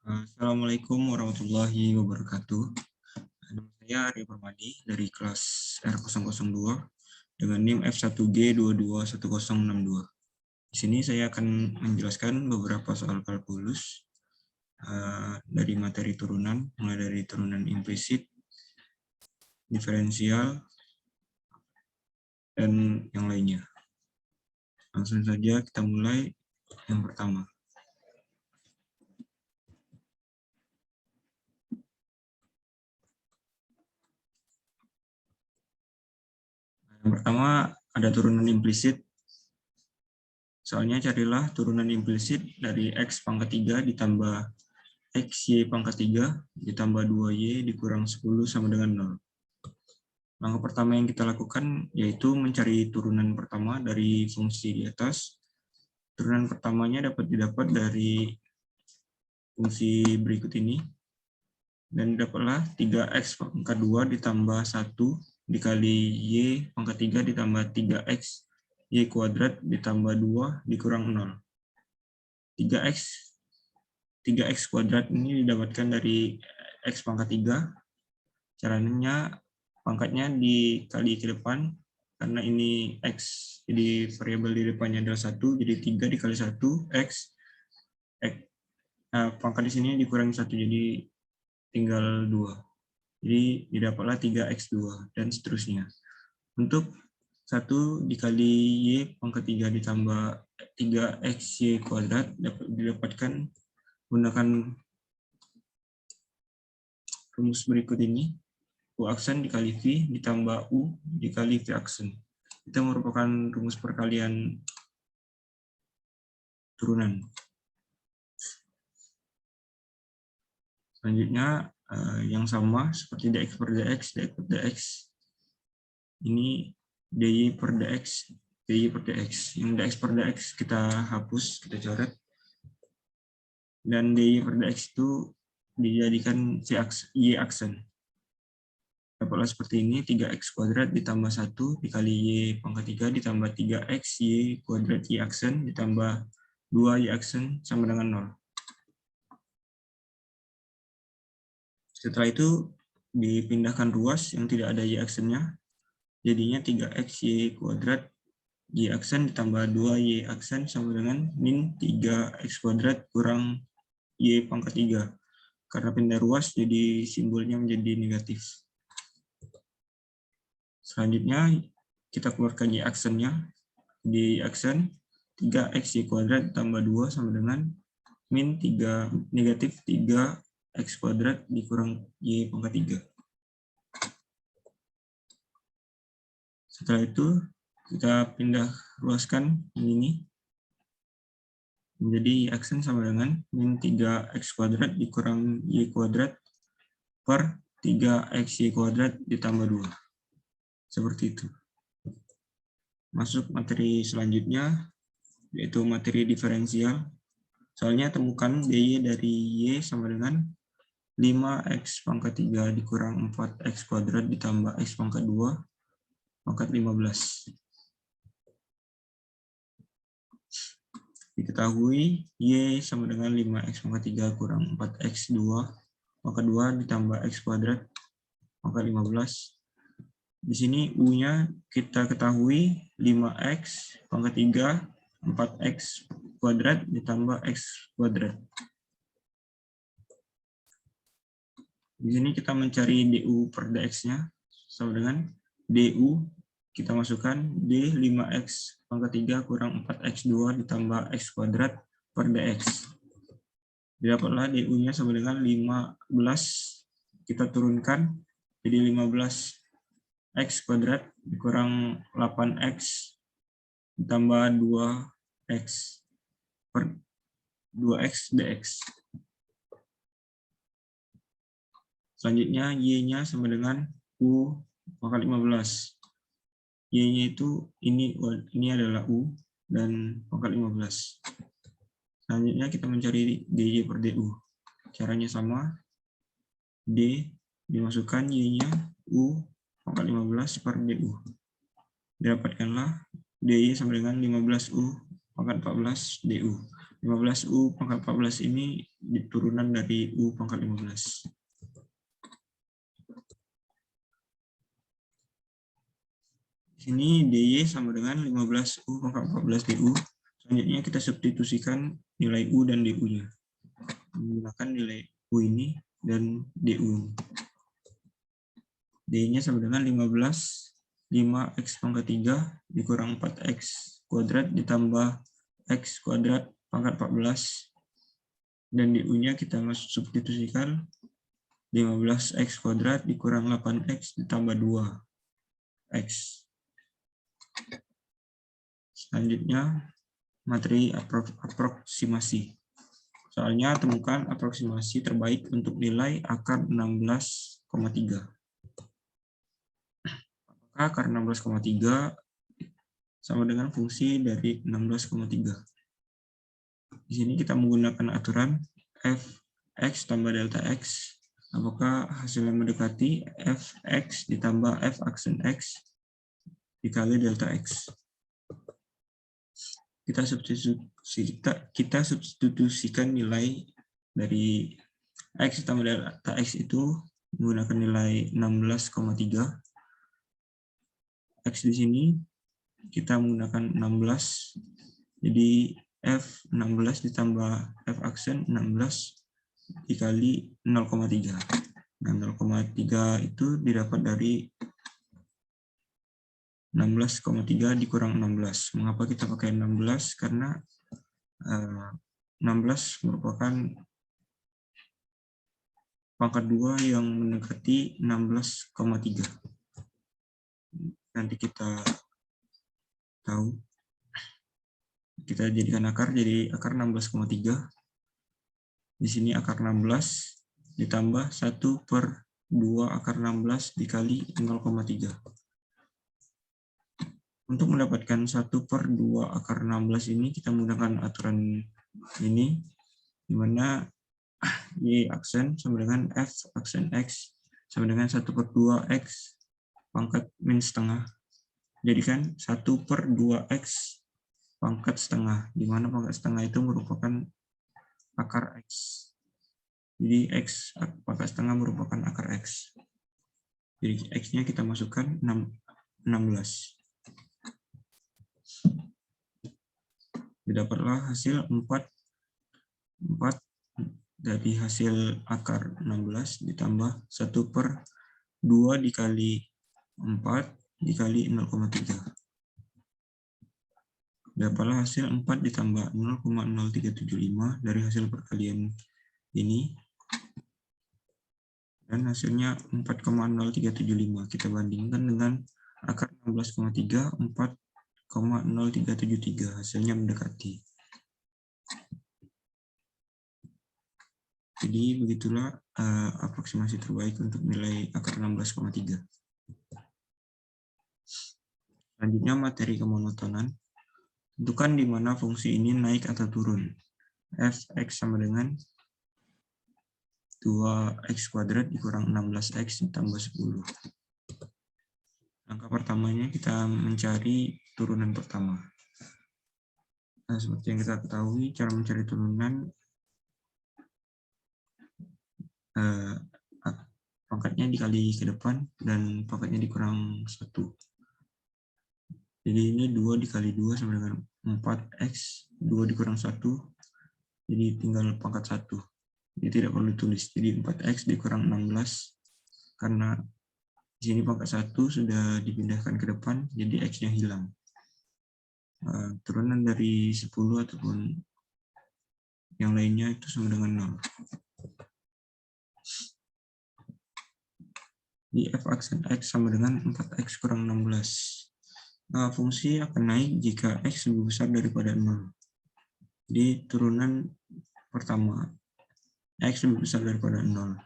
Assalamualaikum warahmatullahi wabarakatuh. Nama saya Arya Permadi dari kelas R002 dengan NIM F1G221062. Di sini saya akan menjelaskan beberapa soal kalkulus dari materi turunan, mulai dari turunan implisit, diferensial, dan yang lainnya. Langsung saja kita mulai yang pertama. Yang pertama ada turunan implisit. Soalnya carilah turunan implisit dari X pangkat 3 ditambah X Y pangkat 3 ditambah 2Y dikurang 10 sama dengan 0. Langkah pertama yang kita lakukan yaitu mencari turunan pertama dari fungsi di atas. Turunan pertamanya dapat didapat dari fungsi berikut ini. Dan dapatlah 3X pangkat 2 ditambah 1 dikali Y pangkat 3 ditambah 3X Y kuadrat ditambah 2 dikurang 0. 3X kuadrat ini didapatkan dari X pangkat 3. Caranya pangkatnya dikali ke depan, karena ini X, jadi variabel di depannya adalah 1, jadi 3 dikali 1, X. Pangkat di sini dikurangi 1, jadi tinggal 2. Jadi didapatlah 3X2, dan seterusnya. Untuk 1 dikali Y pangkat 3 ditambah 3XY kuadrat dapat didapatkan menggunakan rumus berikut ini. U aksen dikali V ditambah U dikali V aksen. Itu merupakan rumus perkalian turunan. Selanjutnya yang sama seperti dx per dx, dx per dx. Ini dy per dx, dy per dx. Yang dx per dx kita hapus, kita coret. Dan dy per dx itu dijadikan y aksen. Dapatlah seperti ini, 3x kuadrat ditambah 1 dikali y pangkat 3 ditambah 3x y kuadrat y aksen ditambah 2 y aksen sama dengan 0. Setelah itu dipindahkan ruas yang tidak ada y aksennya, jadinya 3x y kuadrat y aksen ditambah 2 y aksen sama dengan min 3x kuadrat kurang y pangkat 3. Karena pindah ruas, jadi simbolnya menjadi negatif. Selanjutnya kita keluarkan y aksennya. Di aksen 3x y kuadrat tambah 2 sama dengan min 3 negatif 3x kuadrat dikurang y pangkat 3. Setelah itu kita pindah ruaskan ini menjadi y aksen sama dengan min 3x kuadrat dikurang y kuadrat per 3x y kuadrat ditambah 2. Seperti itu. Masuk materi selanjutnya, yaitu materi diferensial. Soalnya temukan dy dari y sama dengan 5x pangkat 3 dikurang 4x kuadrat ditambah x pangkat 2 pangkat 15. Diketahui y sama dengan 5x pangkat 3 kurang 4x 2 pangkat 2 ditambah x kuadrat pangkat 15. Di sini u-nya kita ketahui 5x pangkat 3 4x kuadrat ditambah x kuadrat. Di sini kita mencari du per dx-nya sama dengan du kita masukkan d 5x pangkat 3 kurang 4x2 ditambah x kuadrat per dx. Didapatlah du-nya sama dengan 15, kita turunkan jadi 15 x kuadrat dikurang 8x ditambah 2x per 2x dx. Selanjutnya y-nya sama dengan u pangkat 15. Y-nya itu ini adalah u dan pangkat 15. Selanjutnya kita mencari dy per du. Caranya sama, d dimasukkan y-nya u pangkat 15 per du. Didapatkanlah dy sama dengan 15u pangkat 14 du. 15U pangkat 14 ini turunan dari U pangkat 15. Sini DY sama dengan 15U pangkat 14 DU. Selanjutnya kita substitusikan nilai U dan DU-nya. Menggunakan nilai U ini dan DU. D-nya sama dengan 5x pangkat 3 dikurang 4x kuadrat ditambah x kuadrat pangkat 14. Dan DU-nya kita substitusikan 15x kuadrat dikurang 8x ditambah 2x. Selanjutnya, materi aproksimasi. Soalnya temukan aproksimasi terbaik untuk nilai akar 16,3. Apakah akar 16,3 sama dengan fungsi dari 16,3? Di sini kita menggunakan aturan fx tambah delta x. Apakah hasilnya mendekati fx ditambah f aksen x dikali delta x? Kita substitusikan nilai dari x tambah delta x itu menggunakan nilai 16,3. X di sini kita menggunakan 16. Jadi f 16 ditambah f aksen 16 dikali 0,3. Nah, 0,3 itu didapat dari 16,3 dikurang 16. Mengapa kita pakai 16? Karena 16 merupakan pangkat 2 yang mendekati 16,3. Nanti kita tahu. Kita jadikan akar, jadi akar 16,3. Di sini akar 16 ditambah 1/2 akar 16 dikali 0,3. Untuk mendapatkan 1/2 akar 16 ini, kita menggunakan aturan ini, di mana Y aksen sama dengan F aksen X sama dengan 1/2 X pangkat min setengah. Jadikan 1/2 X pangkat setengah, di mana pangkat setengah itu merupakan akar X. Jadi X pangkat setengah merupakan akar X. Jadi X-nya kita masukkan 16. Didapatlah hasil 4 dari hasil akar 16 ditambah 1/2 dikali 4 dikali 0,3. Dapatlah hasil 4 ditambah 0,0375 dari hasil perkalian ini. Dan hasilnya 4,0375. Kita bandingkan dengan akar 16,3, 4,0373. Hasilnya mendekati. Jadi begitulah aproksimasi terbaik untuk nilai akar 16,3. Selanjutnya materi kemonotonan. Tentukan di mana fungsi ini naik atau turun. Fx sama dengan 2x kuadrat dikurang 16x ditambah 10. Langkah pertamanya kita mencari turunan pertama. Nah, seperti yang kita ketahui, cara mencari turunan pangkatnya dikali ke depan dan pangkatnya dikurang 1. Jadi ini 2 dikali 2 sama dengan 4x, 2 dikurang 1, jadi tinggal pangkat 1. Jadi tidak perlu ditulis, jadi 4x dikurang 16, karena di sini pangkat 1 sudah dipindahkan ke depan, jadi x-nya hilang. Turunan dari 10 ataupun yang lainnya itu sama dengan 0. Di f aksen x sama dengan 4x kurang 16. Fungsi akan naik jika x lebih besar daripada 0. Di turunan pertama, x lebih besar daripada 0.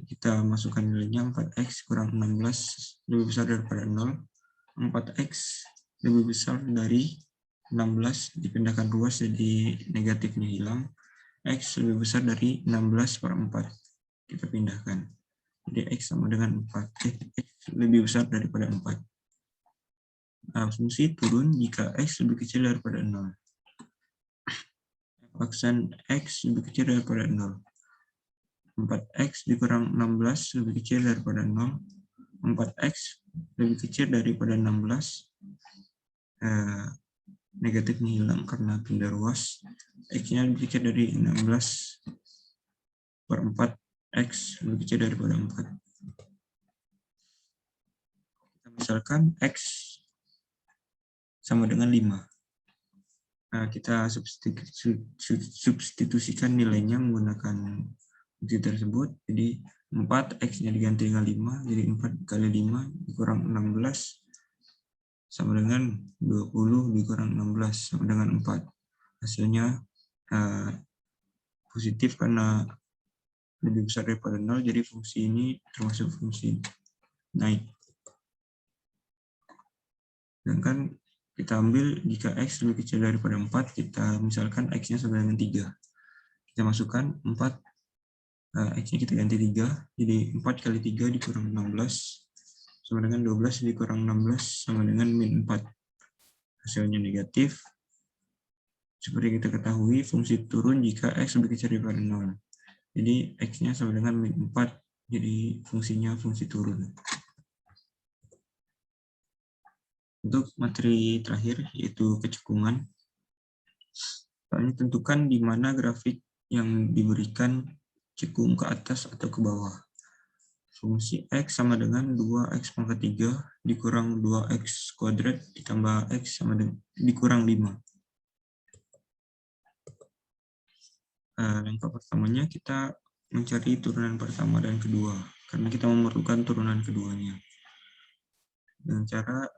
Kita masukkan nilainya 4x kurang 16 lebih besar daripada 0. 4x lebih besar dari 16, dipindahkan ruas jadi negatifnya hilang. X lebih besar dari 16/4. Kita pindahkan. Jadi x sama dengan 4. X lebih besar daripada 4. Fungsi turun jika x lebih kecil daripada 0. aksen X lebih kecil daripada 0. 4X dikurang 16 lebih kecil daripada 0. 4X lebih kecil daripada 16. Negatifnya hilang karena pindah ruas. X-nya lebih kecil dari 16 per 4. X lebih kecil daripada 4. Misalkan X sama dengan 5. Nah, kita substitusikan nilainya menggunakan fungsi tersebut. Jadi 4, X-nya diganti dengan 5. Jadi 4 kali 5 dikurang 16 sama dengan 20 dikurang 16 sama dengan 4. Hasilnya positif karena lebih besar daripada 0. Jadi fungsi ini termasuk fungsi naik. Sedangkan kita ambil jika X lebih kecil daripada 4, kita misalkan X-nya sama dengan 3. Kita masukkan 4, X-nya kita ganti 3, jadi 4 kali 3 dikurang 16, sama dengan 12 dikurang 16, sama dengan min 4. Hasilnya negatif. Seperti kita ketahui, fungsi turun jika X lebih kecil daripada 0. Jadi X-nya sama dengan min 4, jadi fungsinya fungsi turun. Untuk materi terakhir, yaitu kecekungan. Soalnya tentukan di mana grafik yang diberikan cekung ke atas atau ke bawah. Fungsi X sama dengan 2X pangkat 3 dikurang 2X kuadrat ditambah X sama dengan dikurang 5. Langkah pertamanya kita mencari turunan pertama dan kedua, karena kita memerlukan turunan keduanya. Dengan cara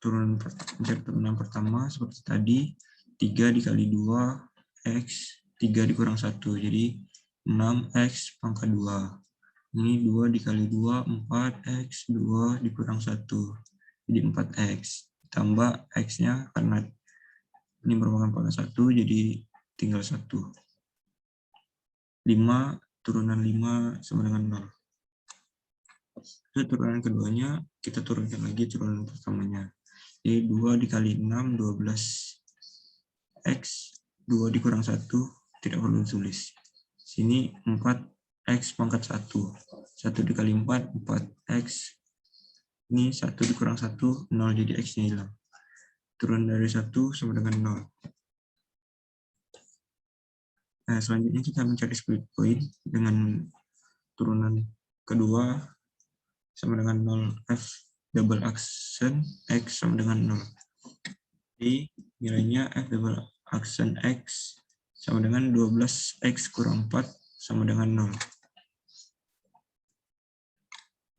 mencari turunan pertama seperti tadi, 3 dikali 2, X, 3 dikurang 1, jadi 6X pangkat 2. Ini 2 dikali 2, 4X, 2 dikurang 1, jadi 4X. Tambah X-nya, karena ini merupakan pangkat 1, jadi tinggal 1. 5, turunan 5 sama dengan 0. Terus turunan keduanya, kita turunkan lagi turunan pertamanya. Jadi 2 dikali 6, 12. X, 2 dikurang 1, tidak perlu tulis. Sini 4X pangkat 1. 1 dikali 4, 4X. Ini 1 dikurang 1, 0, jadi X-nya hilang. Turun dari 1 sama dengan 0. Nah, selanjutnya kita mencari split point dengan turunan kedua sama dengan 0, F double aksen X sama dengan 0. Jadi nilainya F double aksen X sama dengan 12X kurang 4 sama dengan 0.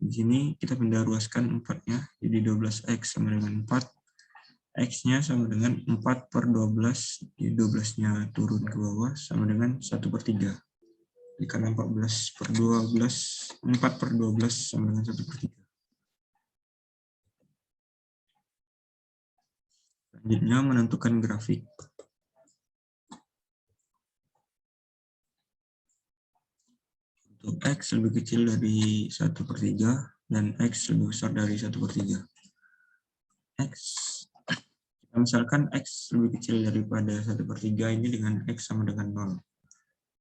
Di sini kita pindah ruaskan 4-nya, jadi 12X sama dengan 4. X-nya sama dengan 4 per 12, jadi 12-nya turun ke bawah sama dengan 1 per 3. Jadi karena 14 per 12, 4 per 12 sama dengan 1 per 3. Selanjutnya menentukan grafik. Untuk X lebih kecil dari 1 per 3 dan X lebih besar dari 1 per 3. X, misalkan X lebih kecil daripada 1 per 3 ini dengan X sama dengan 0.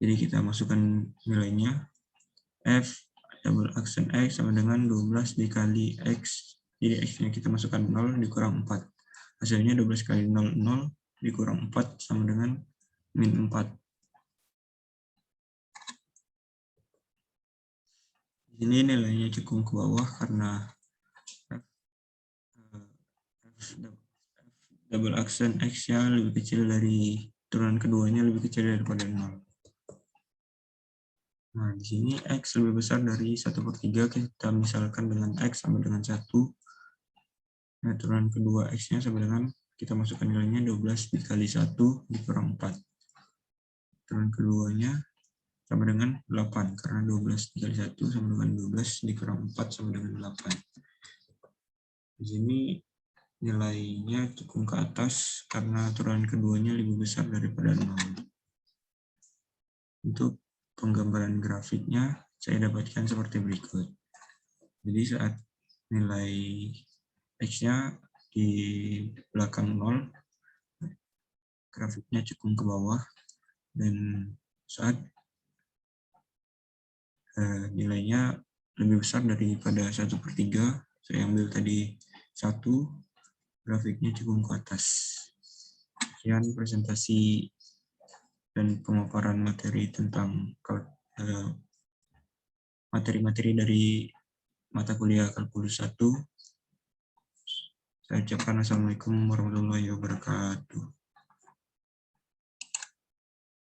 Jadi kita masukkan nilainya. F double aksen X sama dengan 12 dikali X. Jadi X-nya kita masukkan 0 dikurang 4. Hasilnya 12 kali 0, 0 dikurang 4 sama dengan min 4. Ini nilainya cekung ke bawah karena F double aksen X-nya lebih kecil dari turunan keduanya lebih kecil daripada 0. Nah, di sini X lebih besar dari 1 per 3, kita misalkan dengan X sama dengan 1. Nah, turunan kedua X-nya sama dengan, kita masukkan nilainya 12 dikali 1 dikurang 4. Turunan keduanya sama dengan 8, karena 12 dikali 1 sama dengan 12 dikurang 4 sama dengan 8. Di sini nilainya cekung ke atas karena turunan keduanya lebih besar daripada 0. Untuk penggambaran grafiknya saya dapatkan seperti berikut. Jadi saat nilai X-nya di belakang 0, grafiknya cekung ke bawah. dan saat nilainya lebih besar daripada 1/3, saya ambil tadi 1, grafiknya cukup ke atas. Sekian presentasi dan pemaparan materi tentang materi-materi dari mata kuliah Kalkulus 1. Saya ucapkan Assalamualaikum warahmatullahi wabarakatuh.